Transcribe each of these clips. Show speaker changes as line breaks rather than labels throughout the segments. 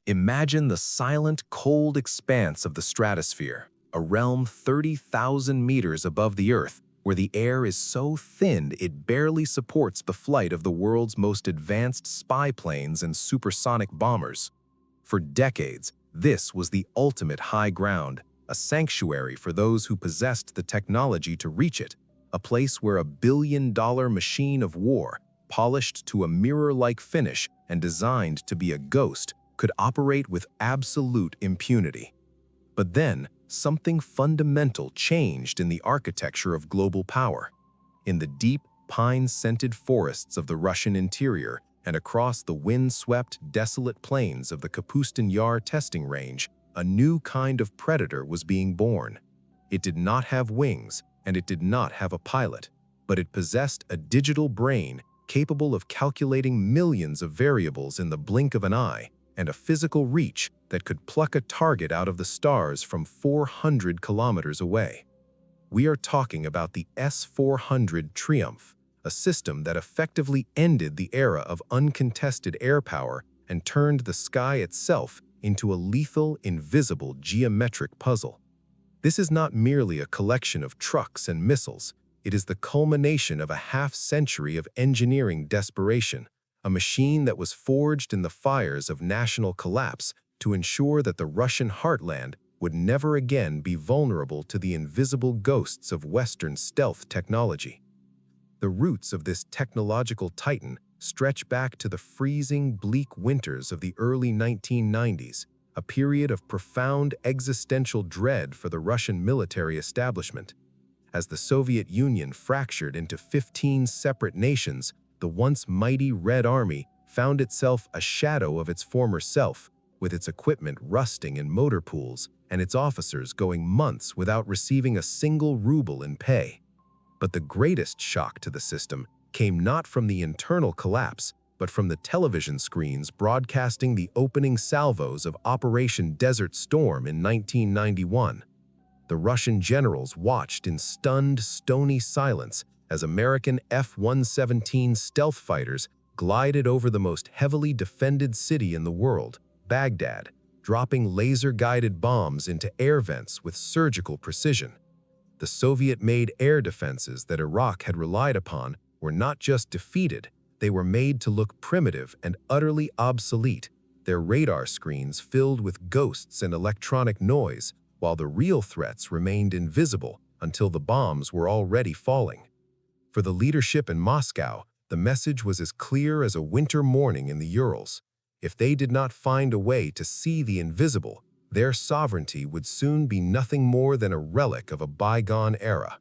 Imagine the silent, cold expanse of the stratosphere, a realm 30,000 meters above the Earth, where the air is so thin it barely supports the flight of the world's most advanced spy planes and supersonic bombers. For decades, this was the ultimate high ground, a sanctuary for those who possessed the technology to reach it, a place where a billion-dollar machine of war, polished to a mirror-like finish and designed to be a ghost, could operate with absolute impunity. But then, something fundamental changed in the architecture of global power. In the deep, pine-scented forests of the Russian interior and across the wind-swept, desolate plains of the Kapustin Yar testing range, a new kind of predator was being born. It did not have wings, and it did not have a pilot, but it possessed a digital brain capable of calculating millions of variables in the blink of an eye, and a physical reach that could pluck a target out of the stars from 400 kilometers away. We are talking about the S-400 Triumph, a system that effectively ended the era of uncontested air power and turned the sky itself into a lethal, invisible geometric puzzle. This is not merely a collection of trucks and missiles. It is the culmination of a half-century of engineering desperation, a machine that was forged in the fires of national collapse to ensure that the Russian heartland would never again be vulnerable to the invisible ghosts of Western stealth technology. The roots of this technological titan stretch back to the freezing, bleak winters of the early 1990s, a period of profound existential dread for the Russian military establishment. As the Soviet Union fractured into 15 separate nations, the once mighty Red Army found itself a shadow of its former self, with its equipment rusting in motor pools and its officers going months without receiving a single ruble in pay. But the greatest shock to the system came not from the internal collapse, but from the television screens broadcasting the opening salvos of Operation Desert Storm in 1991. The Russian generals watched in stunned, stony silence as American F-117 stealth fighters glided over the most heavily defended city in the world, Baghdad, dropping laser-guided bombs into air vents with surgical precision. The Soviet-made air defenses that Iraq had relied upon were not just defeated, they were made to look primitive and utterly obsolete, their radar screens filled with ghosts and electronic noise, while the real threats remained invisible until the bombs were already falling. For the leadership in Moscow, the message was as clear as a winter morning in the Urals. If they did not find a way to see the invisible, their sovereignty would soon be nothing more than a relic of a bygone era.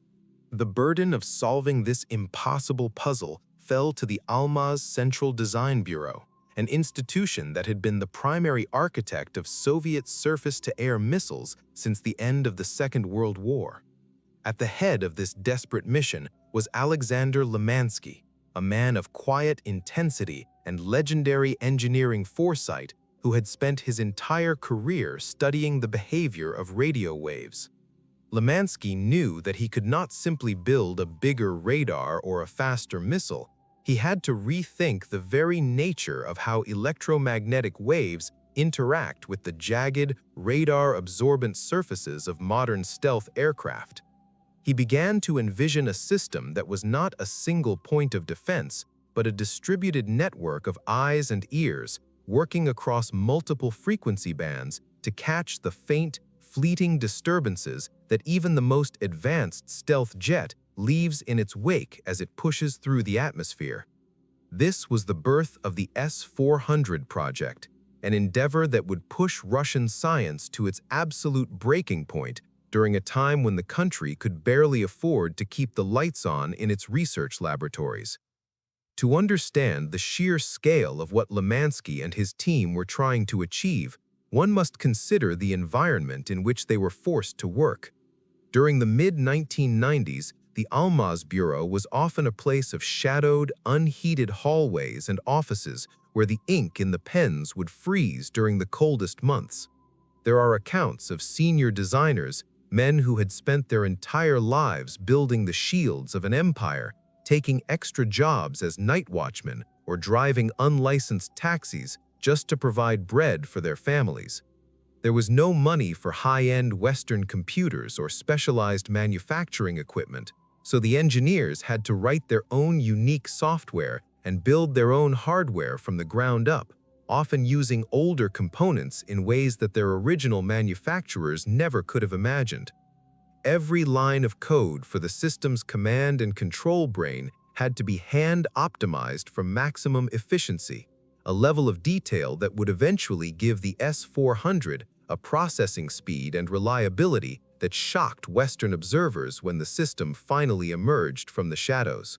The burden of solving this impossible puzzle fell to the Almaz Central Design Bureau, an institution that had been the primary architect of Soviet surface-to-air missiles since the end of the Second World War. At the head of this desperate mission was Alexander Limansky, a man of quiet intensity and legendary engineering foresight who had spent his entire career studying the behavior of radio waves. Limansky knew that he could not simply build a bigger radar or a faster missile. He had to rethink the very nature of how electromagnetic waves interact with the jagged, radar-absorbent surfaces of modern stealth aircraft. He began to envision a system that was not a single point of defense, but a distributed network of eyes and ears working across multiple frequency bands to catch the faint, fleeting disturbances that even the most advanced stealth jet leaves in its wake as it pushes through the atmosphere. This was the birth of the S-400 project, an endeavor that would push Russian science to its absolute breaking point during a time when the country could barely afford to keep the lights on in its research laboratories. To understand the sheer scale of what Limansky and his team were trying to achieve, one must consider the environment in which they were forced to work. During the mid-1990s, the Almaz Bureau was often a place of shadowed, unheated hallways and offices where the ink in the pens would freeze during the coldest months. There are accounts of senior designers, men who had spent their entire lives building the shields of an empire, taking extra jobs as night watchmen or driving unlicensed taxis just to provide bread for their families. There was no money for high-end Western computers or specialized manufacturing equipment, so the engineers had to write their own unique software and build their own hardware from the ground up, often using older components in ways that their original manufacturers never could have imagined. Every line of code for the system's command and control brain had to be hand-optimized for maximum efficiency, a level of detail that would eventually give the S-400 a processing speed and reliability that shocked Western observers when the system finally emerged from the shadows.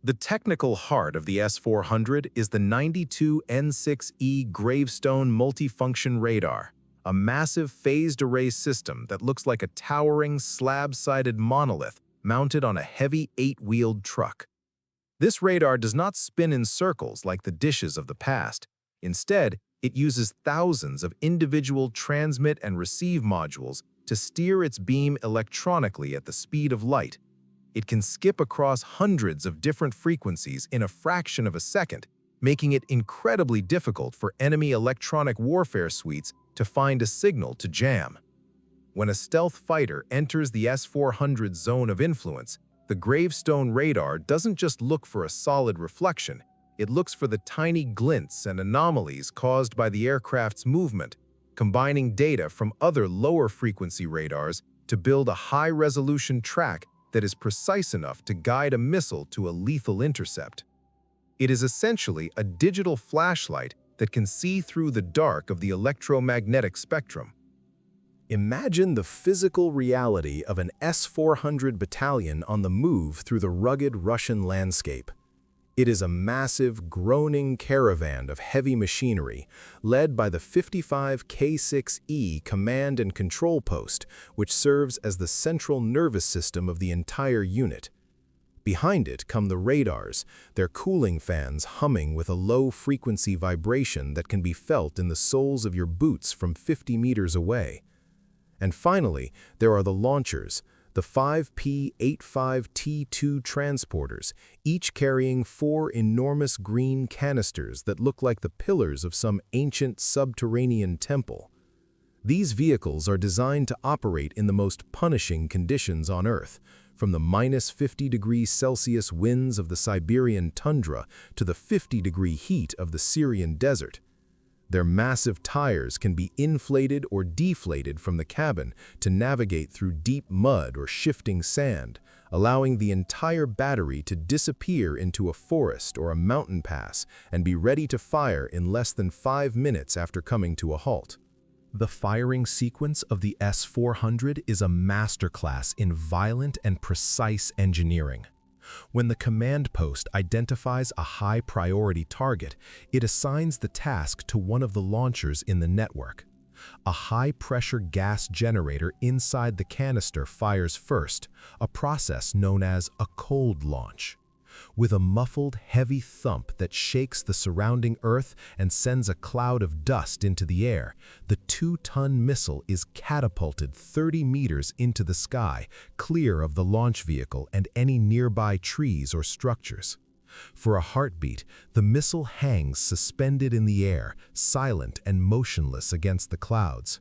The technical heart of the S-400 is the 92 N6E Gravestone multifunction radar, a massive phased array system that looks like a towering slab-sided monolith mounted on a heavy 8-wheeled truck. This radar does not spin in circles like the dishes of the past. Instead, it uses thousands of individual transmit and receive modules to steer its beam electronically at the speed of light. It can skip across hundreds of different frequencies in a fraction of a second, making it incredibly difficult for enemy electronic warfare suites to find a signal to jam. When a stealth fighter enters the S-400's zone of influence, the Gravestone radar doesn't just look for a solid reflection, it looks for the tiny glints and anomalies caused by the aircraft's movement, combining data from other lower-frequency radars to build a high-resolution track that is precise enough to guide a missile to a lethal intercept. It is essentially a digital flashlight that can see through the dark of the electromagnetic spectrum. Imagine the physical reality of an S-400 battalion on the move through the rugged Russian landscape. It is a massive, groaning caravan of heavy machinery, led by the 55 K6E command and control post, which serves as the central nervous system of the entire unit. Behind it come the radars, their cooling fans humming with a low-frequency vibration that can be felt in the soles of your boots from 50 meters away. And finally, there are the launchers, the 5P-85T2 transporters, each carrying 4 enormous green canisters that look like the pillars of some ancient subterranean temple. These vehicles are designed to operate in the most punishing conditions on Earth, from the -50°C winds of the Siberian tundra to the 50-degree heat of the Syrian desert. Their massive tires can be inflated or deflated from the cabin to navigate through deep mud or shifting sand, allowing the entire battery to disappear into a forest or a mountain pass and be ready to fire in less than 5 minutes after coming to a halt. The firing sequence of the S-400 is a masterclass in violent and precise engineering. When the command post identifies a high-priority target, it assigns the task to one of the launchers in the network. A high-pressure gas generator inside the canister fires first, a process known as a cold launch. With a muffled, heavy thump that shakes the surrounding earth and sends a cloud of dust into the air, the 2-ton missile is catapulted 30 meters into the sky, clear of the launch vehicle and any nearby trees or structures. For a heartbeat, the missile hangs suspended in the air, silent and motionless against the clouds.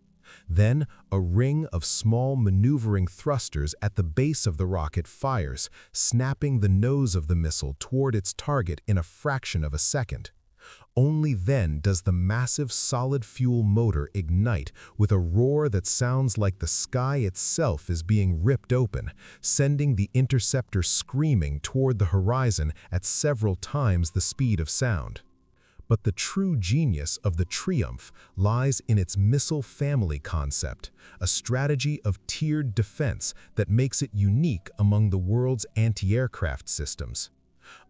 Then, a ring of small maneuvering thrusters at the base of the rocket fires, snapping the nose of the missile toward its target in a fraction of a second. Only then does the massive solid-fuel motor ignite with a roar that sounds like the sky itself is being ripped open, sending the interceptor screaming toward the horizon at several times the speed of sound. But the true genius of the Triumph lies in its missile family concept, a strategy of tiered defense that makes it unique among the world's anti-aircraft systems.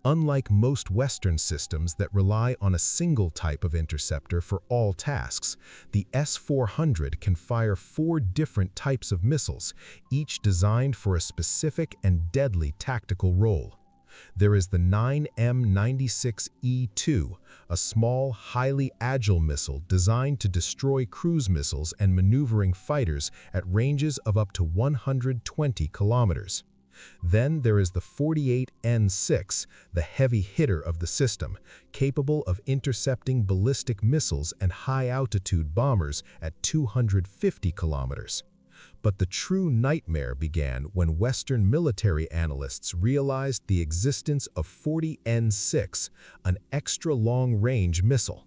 Unlike most Western systems that rely on a single type of interceptor for all tasks, the S-400 can fire 4 different types of missiles, each designed for a specific and deadly tactical role. There is the 9M96E2, a small, highly agile missile designed to destroy cruise missiles and maneuvering fighters at ranges of up to 120 kilometers.
Then there is the 48N6, the heavy hitter of the system, capable of intercepting ballistic missiles and high-altitude bombers at 250 kilometers. But the true nightmare began when Western military analysts realized the existence of 40N6, an extra-long-range missile.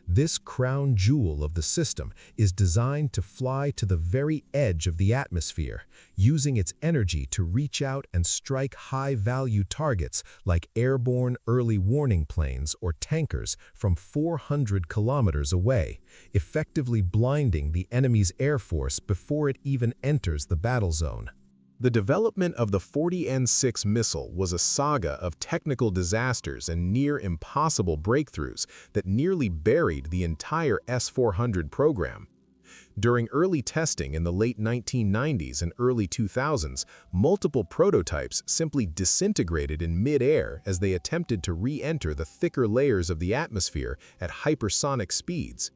This crown jewel of the system is designed to fly to the very edge of the atmosphere, using its energy to reach out and strike high-value targets like airborne early warning planes or tankers from 400 kilometers away, effectively blinding the enemy's air force before it even enters the battle zone.
The development of the 40N6 missile was a saga of technical disasters and near-impossible breakthroughs that nearly buried the entire S-400 program. During early testing in the late 1990s and early 2000s, multiple prototypes simply disintegrated in mid-air as they attempted to re-enter the thicker layers of the atmosphere at hypersonic speeds.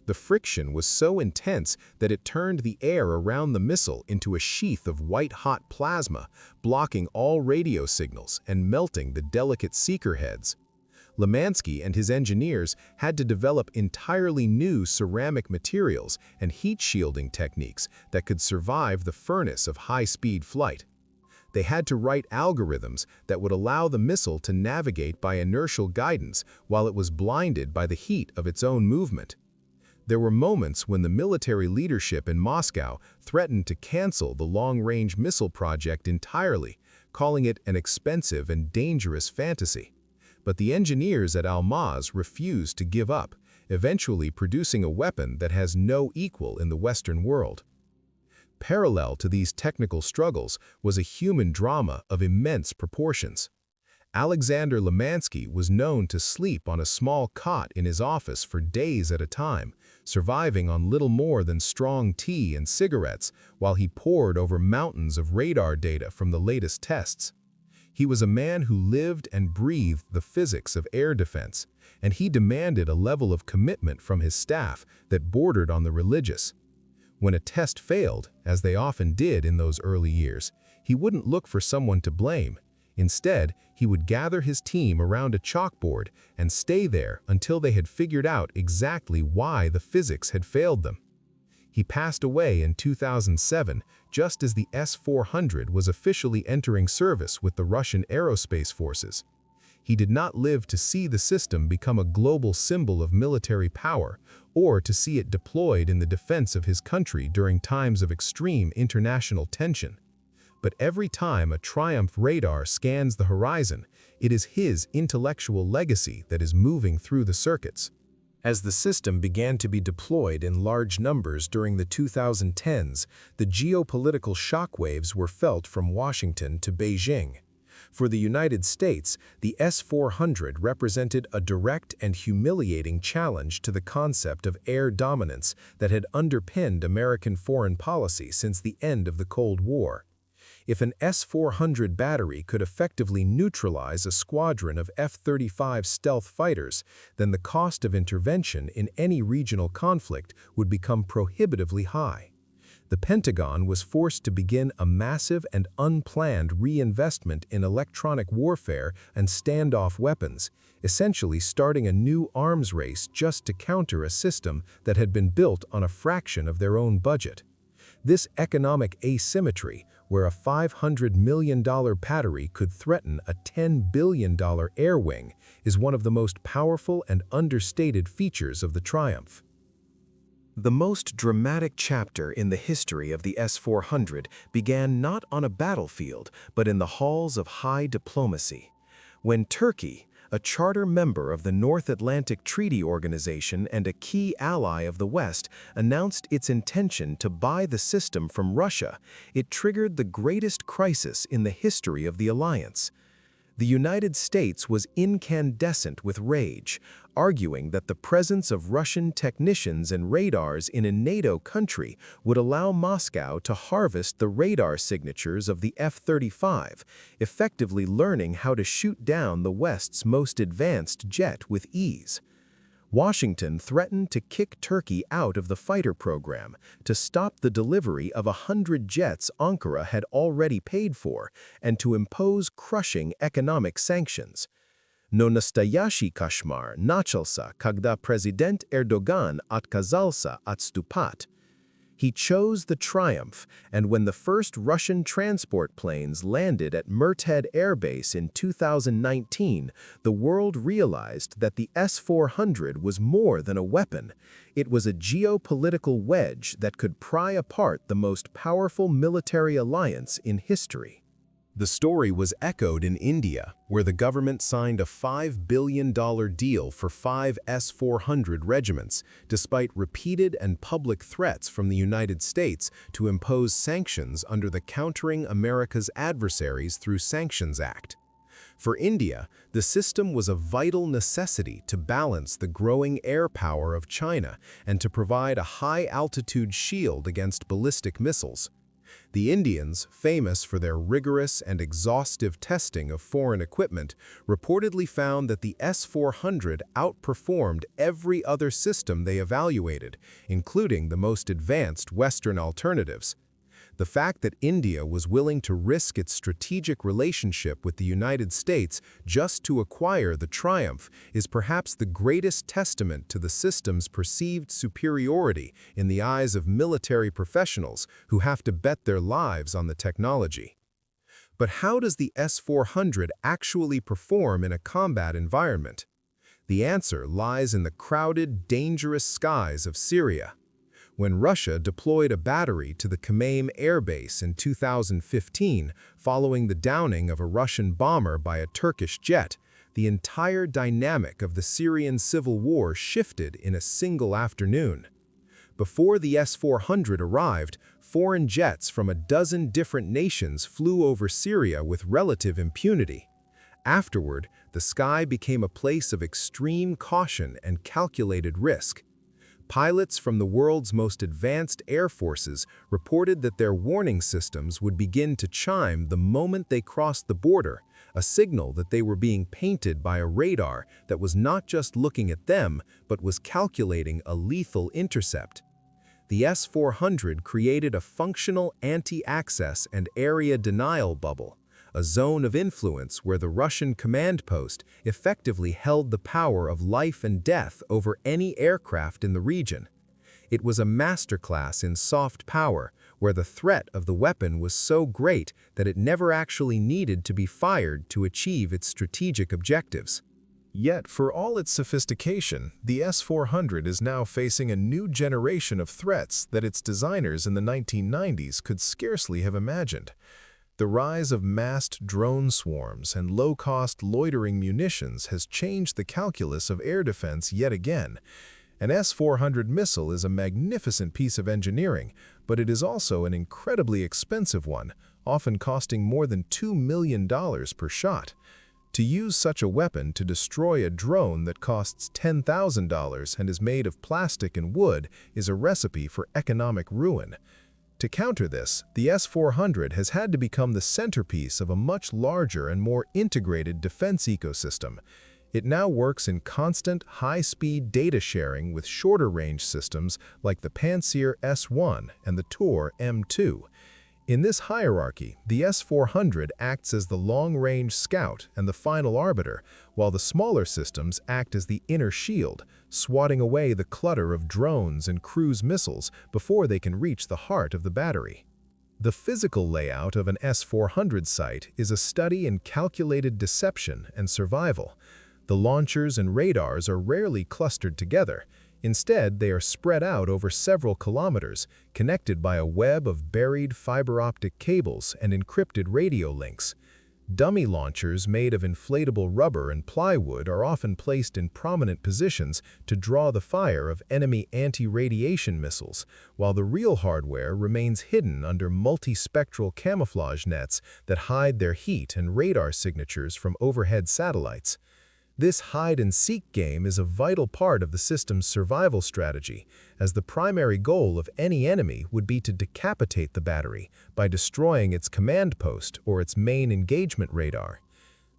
The friction was so intense that it turned the air around the missile into a sheath of white-hot plasma, blocking all radio signals and melting the delicate seeker heads. Lemansky and his engineers had to develop entirely new ceramic materials and heat shielding techniques that could survive the furnace of high-speed flight. They had to write algorithms that would allow the missile to navigate by inertial guidance while it was blinded by the heat of its own movement. There were moments when the military leadership in Moscow threatened to cancel the long-range missile project entirely, calling it an expensive and dangerous fantasy. But the engineers at Almaz refused to give up, eventually producing a weapon that has no equal in the Western world. Parallel to these technical struggles was a human drama of immense proportions. Alexander Lemansky was known to sleep on a small cot in his office for days at a time, surviving on little more than strong tea and cigarettes while he pored over mountains of radar data from the latest tests. He was a man who lived and breathed the physics of air defense, and he demanded a level of commitment from his staff that bordered on the religious. When a test failed, as they often did in those early years, he wouldn't look for someone to blame. Instead, he would gather his team around a chalkboard and stay there until they had figured out exactly why the physics had failed them. He passed away in 2007, just as the S-400 was officially entering service with the Russian aerospace forces. He did not live to see the system become a global symbol of military power, or to see it deployed in the defense of his country during times of extreme international tension. But every time a Triumph radar scans the horizon, it is his intellectual legacy that is moving through the circuits. As the system began to be deployed in large numbers during the 2010s, the geopolitical shockwaves were felt from Washington to Beijing. For the United States, the S-400 represented a direct and humiliating challenge to the concept of air dominance that had underpinned American foreign policy since the end of the Cold War. If an S-400 battery could effectively neutralize a squadron of F-35 stealth fighters, then the cost of intervention in any regional conflict would become prohibitively high. The Pentagon was forced to begin a massive and unplanned reinvestment in electronic warfare and standoff weapons, essentially starting a new arms race just to counter a system that had been built on a fraction of their own budget. This economic asymmetry, where a $500 million battery could threaten a $10 billion air wing, is one of the most powerful and understated features of the Triumph. The most dramatic chapter in the history of the S-400 began not on a battlefield, but in the halls of high diplomacy. When Turkey, a charter member of the North Atlantic Treaty Organization and a key ally of the West, announced its intention to buy the system from Russia, it triggered the greatest crisis in the history of the alliance. The United States was incandescent with rage, arguing that the presence of Russian technicians and radars in a NATO country would allow Moscow to harvest the radar signatures of the F-35, effectively learning how to shoot down the West's most advanced jet with ease. Washington threatened to kick Turkey out of the fighter program to stop the delivery of 100 jets Ankara had already paid for and to impose crushing economic sanctions. No nastoящий кошмар начался, когда президент Erdogan отказался отступать. He chose the triumph, and when the first Russian transport planes landed at Merted Air Base in 2019, the world realized that the S-400 was more than a weapon. It was a geopolitical wedge that could pry apart the most powerful military alliance in history. The story was echoed in India, where the government signed a $5 billion deal for 5 S-400 regiments, despite repeated and public threats from the United States to impose sanctions under the Countering America's Adversaries Through Sanctions Act. For India, the system was a vital necessity to balance the growing air power of China and to provide a high-altitude shield against ballistic missiles. The Indians, famous for their rigorous and exhaustive testing of foreign equipment, reportedly found that the S-400 outperformed every other system they evaluated, including the most advanced Western alternatives. The fact that India was willing to risk its strategic relationship with the United States just to acquire the Triumph is perhaps the greatest testament to the system's perceived superiority in the eyes of military professionals who have to bet their lives on the technology. But how does the S-400 actually perform in a combat environment? The answer lies in the crowded, dangerous skies of Syria. When Russia deployed a battery to the Khmeim air base in 2015 following the downing of a Russian bomber by a Turkish jet, the entire dynamic of the Syrian civil war shifted in a single afternoon. Before the S-400 arrived, foreign jets from a dozen different nations flew over Syria with relative impunity. Afterward, the sky became a place of extreme caution and calculated risk. Pilots from the world's most advanced air forces reported that their warning systems would begin to chime the moment they crossed the border, a signal that they were being painted by a radar that was not just looking at them, but was calculating a lethal intercept. The S-400 created a functional anti-access and area denial bubble, a zone of influence where the Russian command post effectively held the power of life and death over any aircraft in the region. It was a masterclass in soft power, where the threat of the weapon was so great that it never actually needed to be fired to achieve its strategic objectives.
Yet, for all its sophistication, the S-400 is now facing a new generation of threats that its designers in the 1990s could scarcely have imagined. The rise of massed drone swarms and low-cost loitering munitions has changed the calculus of air defense yet again. An S-400 missile is a magnificent piece of engineering, but it is also an incredibly expensive one, often costing more than $2 million per shot. To use such a weapon to destroy a drone that costs $10,000 and is made of plastic and wood is a recipe for economic ruin. To counter this, the S-400 has had to become the centerpiece of a much larger and more integrated defense ecosystem. It now works in constant, high-speed data sharing with shorter-range systems like the Pantsir S-1 and the Tor M2. In this hierarchy, the S-400 acts as the long-range scout and the final arbiter, while the smaller systems act as the inner shield, swatting away the clutter of drones and cruise missiles before they can reach the heart of the battery. The physical layout of an S-400 site is a study in calculated deception and survival. The launchers and radars are rarely clustered together. Instead, they are spread out over several kilometers, connected by a web of buried fiber optic cables and encrypted radio links. Dummy launchers made of inflatable rubber and plywood are often placed in prominent positions to draw the fire of enemy anti-radiation missiles, while the real hardware remains hidden under multispectral camouflage nets that hide their heat and radar signatures from overhead satellites. This hide-and-seek game is a vital part of the system's survival strategy, as the primary goal of any enemy would be to decapitate the battery by destroying its command post or its main engagement radar.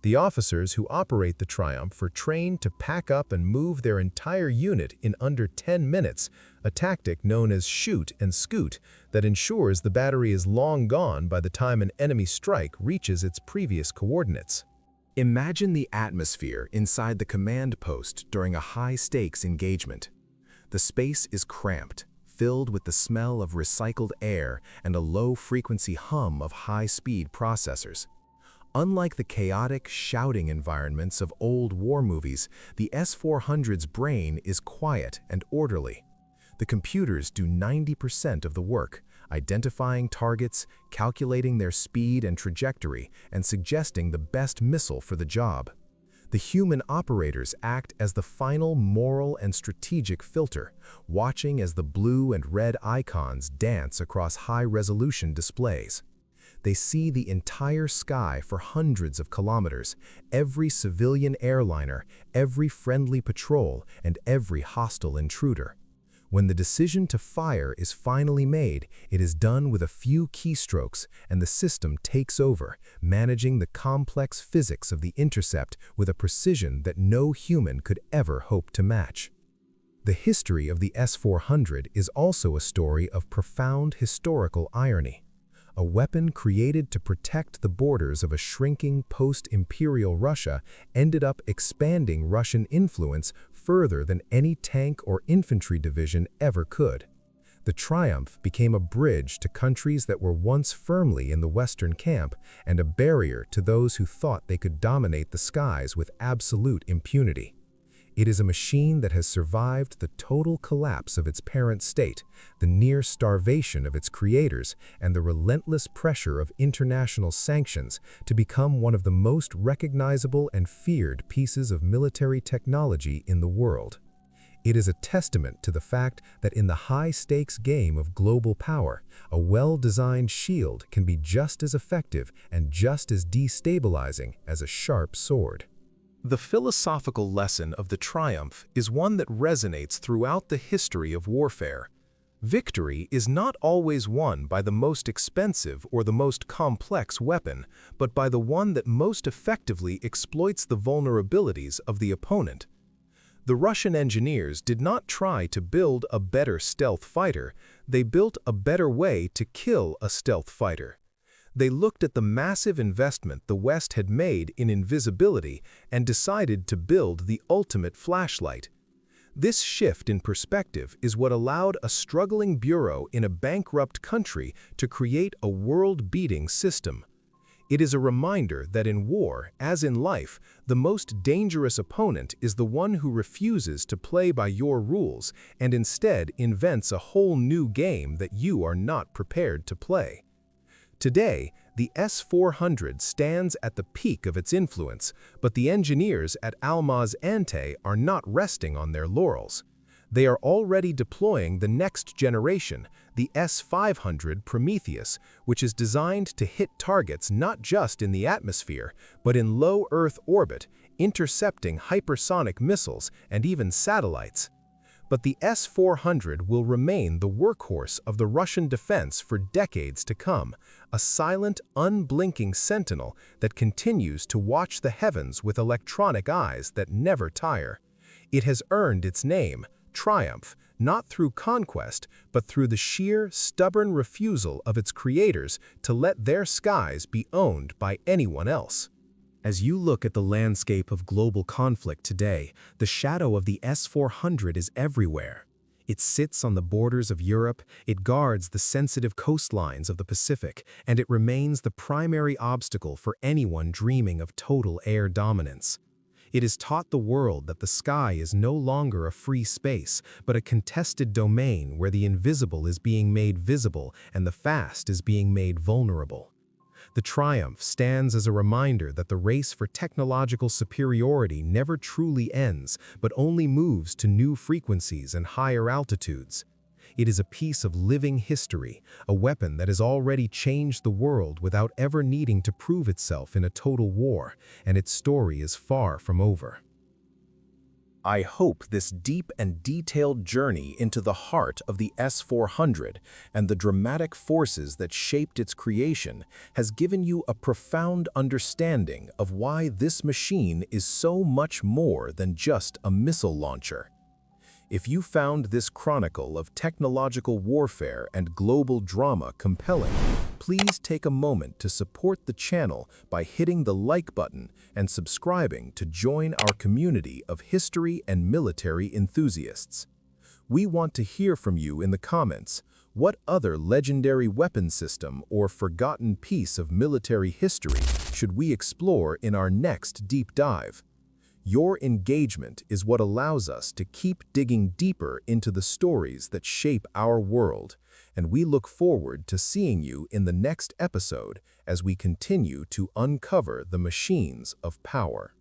The officers who operate the Triumph are trained to pack up and move their entire unit in under 10 minutes, a tactic known as shoot and scoot that ensures the battery is long gone by the time an enemy strike reaches its previous coordinates.
Imagine the atmosphere inside the command post during a high-stakes engagement. The space is cramped, filled with the smell of recycled air and a low-frequency hum of high-speed processors. Unlike the chaotic, shouting environments of old war movies, the S-400's brain is quiet and orderly. The computers do 90% of the work, identifying targets, calculating their speed and trajectory, and suggesting the best missile for the job. The human operators act as the final moral and strategic filter, watching as the blue and red icons dance across high-resolution displays. They see the entire sky for hundreds of kilometers, every civilian airliner, every friendly patrol, and every hostile intruder. When the decision to fire is finally made, it is done with a few keystrokes, and the system takes over, managing the complex physics of the intercept with a precision that no human could ever hope to match. The history of the S-400 is also a story of profound historical irony. A weapon created to protect the borders of a shrinking post-imperial Russia ended up expanding Russian influence further than any tank or infantry division ever could. The Triumph became a bridge to countries that were once firmly in the Western camp and a barrier to those who thought they could dominate the skies with absolute impunity. It is a machine that has survived the total collapse of its parent state, the near starvation of its creators, and the relentless pressure of international sanctions to become one of the most recognizable and feared pieces of military technology in the world. It is a testament to the fact that in the high-stakes game of global power, a well-designed shield can be just as effective and just as destabilizing as a sharp sword. The philosophical lesson of the Triumph is one that resonates throughout the history of warfare. Victory is not always won by the most expensive or the most complex weapon, but by the one that most effectively exploits the vulnerabilities of the opponent. The Russian engineers did not try to build a better stealth fighter, they built a better way to kill a stealth fighter. They looked at the massive investment the West had made in invisibility and decided to build the ultimate flashlight. This shift in perspective is what allowed a struggling bureau in a bankrupt country to create a world-beating system. It is a reminder that in war, as in life, the most dangerous opponent is the one who refuses to play by your rules and instead invents a whole new game that you are not prepared to play. Today, the S-400 stands at the peak of its influence, but the engineers at Almaz Antey are not resting on their laurels. They are already deploying the next generation, the S-500 Prometheus, which is designed to hit targets not just in the atmosphere, but in low Earth orbit, intercepting hypersonic missiles and even satellites. But the S-400 will remain the workhorse of the Russian defense for decades to come, a silent, unblinking sentinel that continues to watch the heavens with electronic eyes that never tire. It has earned its name, Triumph, not through conquest, but through the sheer, stubborn refusal of its creators to let their skies be owned by anyone else. As you look at the landscape of global conflict today, the shadow of the S-400 is everywhere. It sits on the borders of Europe, it guards the sensitive coastlines of the Pacific, and it remains the primary obstacle for anyone dreaming of total air dominance. It has taught the world that the sky is no longer a free space, but a contested domain where the invisible is being made visible and the fast is being made vulnerable. The Triumph stands as a reminder that the race for technological superiority never truly ends, but only moves to new frequencies and higher altitudes. It is a piece of living history, a weapon that has already changed the world without ever needing to prove itself in a total war, and its story is far from over. I hope this deep and detailed journey into the heart of the S-400 and the dramatic forces that shaped its creation has given you a profound understanding of why this machine is so much more than just a missile launcher. If you found this chronicle of technological warfare and global drama compelling, please take a moment to support the channel by hitting the like button and subscribing to join our community of history and military enthusiasts. We want to hear from you in the comments. What other legendary weapon system or forgotten piece of military history should we explore in our next deep dive? Your engagement is what allows us to keep digging deeper into the stories that shape our world, and we look forward to seeing you in the next episode as we continue to uncover the machines of power.